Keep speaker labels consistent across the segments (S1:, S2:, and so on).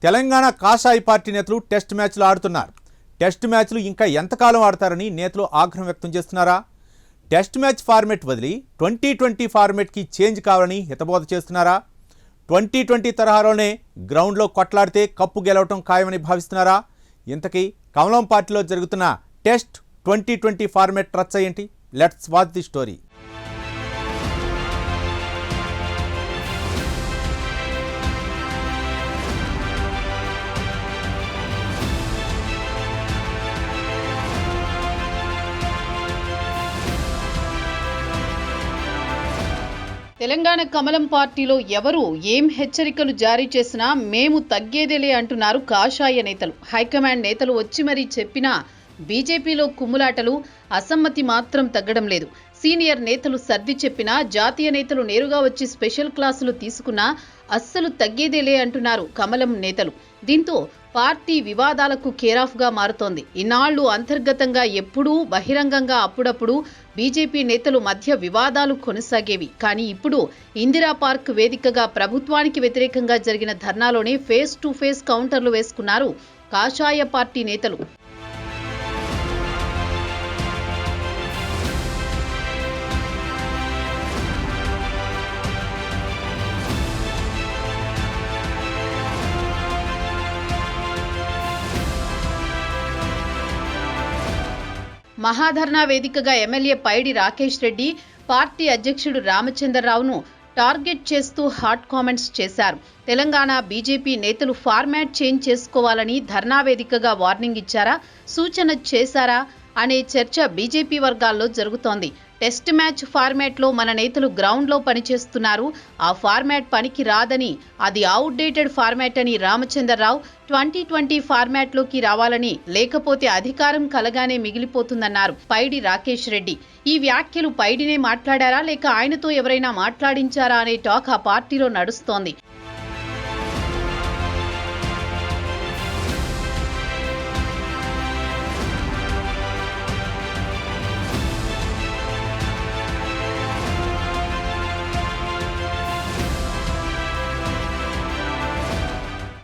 S1: తెలంగాణ కాషాయ పార్టీ నేతలు టెస్ట్ మ్యాచ్లు ఆడుతున్నారు. టెస్ట్ మ్యాచ్లు ఇంకా ఎంతకాలం ఆడతారని నేతలు ఆగ్రహం వ్యక్తం చేస్తున్నారా? టెస్ట్ మ్యాచ్ ఫార్మెట్ వదిలి 2020 ఫార్మెట్కి చేంజ్ కావాలని హితబోధ చేస్తున్నారా? 2020 తరహాలోనే గ్రౌండ్లో కొట్లాడితే కప్పు గెలవటం ఖాయమని భావిస్తున్నారా? ఇంతకీ కమలం పార్టీలో జరుగుతున్న టెస్ట్ 2020 ఫార్మెట్ రచ్చ ఏంటి? Let's watch the story.
S2: Telangana కమలం పార్టీలో ఎవరు ఏం హెచ్చరికలు జారీ చేసినా మేము తగ్గేదేలే అంటున్నారు కాషాయ నేతలు. హైకమాండ్ నేతలు వచ్చి మరీ చెప్పినా బీజేపీలో కుమ్ములాటలు, అసమ్మతి మాత్రం తగ్గడం లేదు. సీనియర్ నేతలు సర్ది చెప్పినా, జాతీయ నేతలు నేరుగా వచ్చి స్పెషల్ క్లాసులు తీసుకున్నా అస్సలు తగ్గేదేలే అంటున్నారు కమలం నేతలు. దీంతో పార్టీ వివాదాలకు కేరాఫ్గా మారుతోంది. ఇన్నాళ్లు అంతర్గతంగా ఎప్పుడూ, బహిరంగంగా అప్పుడప్పుడు బీజేపీ నేతలు మధ్య వివాదాలు కొనసాగేవి. కానీ ఇప్పుడు ఇందిరా పార్క్ వేదికగా ప్రభుత్వానికి వ్యతిరేకంగా జరిగిన ధర్నాలోనే ఫేస్ టు ఫేస్ కౌంటర్లు వేసుకున్నారు కాషాయ పార్టీ నేతలు. మహాధర్నా వేదికగా ఎమ్మెల్యే పైడి రాకేష్ రెడ్డి పార్టీ అధ్యక్షుడు రామచంద్రరావును టార్గెట్ చేస్తూ హాట్ కామెంట్స్ చేశారు. తెలంగాణ బీజేపీ నేతలు ఫార్మాట్ చేంజ్ చేసుకోవాలని ధర్నా వేదికగా వార్నింగ్ ఇచ్చారా, సూచన చేశారా అనే చర్చ బీజేపీ వర్గాల్లో జరుగుతోంది. టెస్ట్ మ్యాచ్ ఫార్మాట్లో మన నేతలు గ్రౌండ్లో పనిచేస్తున్నారు, ఆ ఫార్మాట్ పనికి రాదని, అది అవుట్డేటెడ్ ఫార్మాట్ అని రామచంద్రరావు 2020 ఫార్మాట్లోకి రావాలని, లేకపోతే అధికారం కలగానే మిగిలిపోతుందన్నారు పైడి రాకేష్ రెడ్డి. ఈ వ్యాఖ్యలు పైడినే మాట్లాడారా లేక ఆయనతో ఎవరైనా మాట్లాడించారా అనే టాక్ ఆ పార్టీలో నడుస్తోంది.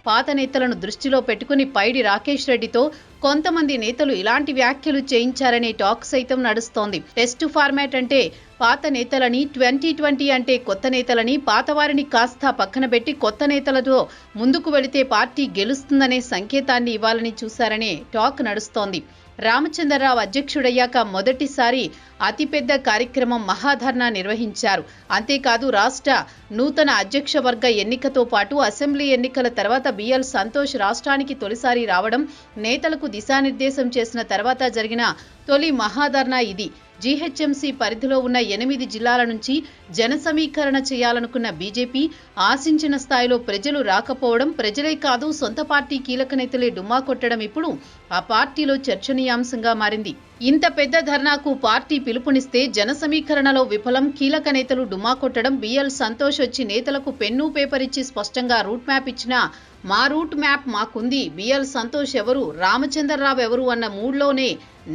S2: పాత నేతలను దృష్టిలో పెట్టుకుని పైడి రాకేష్ రెడ్డితో కొంతమంది నేతలు ఇలాంటి వ్యాఖ్యలు చేయించారనే టాక్ సైతం నడుస్తోంది. టెస్ట్ ఫార్మాట్ అంటే పాత నేతలని, 2020 అంటే కొత్త నేతలని, పాతవారిని కాస్త పక్కన పెట్టి కొత్త నేతలతో ముందుకు వెళితే పార్టీ గెలుస్తుందనే సంకేతాన్ని ఇవ్వాలని చూశారనే టాక్ నడుస్తోంది. రామచంద్రరావు అధ్యక్షుడయ్యాక మొదటిసారి అతిపెద్ద కార్యక్రమం మహాధర్నా నిర్వహించారు. అంతేకాదు రాష్ట్ర నూతన అధ్యక్ష వర్గ ఎన్నికతో పాటు అసెంబ్లీ ఎన్నికల తర్వాత బిఎల్ సంతోష్ రాష్ట్రానికి తొలిసారి రావడం, నేతలకు దిశానిర్దేశం చేసిన తర్వాత జరిగిన తొలి మహాధర్నా ఇది. జీహెచ్ఎంసీ పరిధిలో ఉన్న 8 జిల్లాల నుంచి జన సమీకరణ చేయాలనుకున్న బీజేపీ ఆశించిన స్థాయిలో ప్రజలు రాకపోవడం, ప్రజలే కాదు సొంత పార్టీ కీలక నేతలే డుమ్మా కొట్టడం ఇప్పుడు ఆ పార్టీలో చర్చనీయాంశంగా మారింది. ఇంత పెద్ద ధర్నాకు పార్టీ పిలుపునిస్తే జన సమీకరణలో విఫలం, కీలక నేతలు డుమ్మా కొట్టడం, బిఎల్ సంతోష్ వచ్చి నేతలకు పెన్ను పేపర్ ఇచ్చి స్పష్టంగా రూట్ మ్యాప్ ఇచ్చినా మా రూట్ మ్యాప్ మాకుంది, బిఎల్ సంతోష్ ఎవరు, రామచంద్రరావు ఎవరు అన్న మూడ్లోనే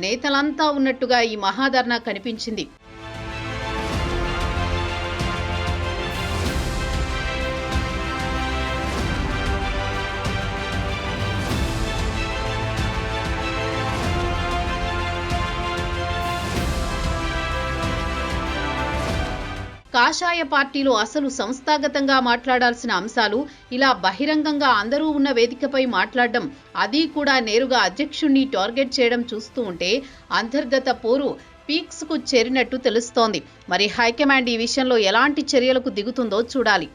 S2: నేతలంతా ఉన్నట్టుగా ఈ మహాధర్నా కనిపించింది. కాషాయ పార్టీలో అసలు సంస్థాగతంగా మాట్లాడాల్సిన అంశాలు ఇలా బహిరంగంగా అందరూ ఉన్న వేదికపై మాట్లాడడం, అది కూడా నేరుగా అధ్యక్షుణ్ణి టార్గెట్ చేయడం చూస్తూ ఉంటే అంతర్గత పోరు పీక్స్కు చేరినట్టు తెలుస్తోంది. మరి హైకమాండ్ ఈ విషయంలో ఎలాంటి చర్యలకు దిగుతుందో చూడాలి.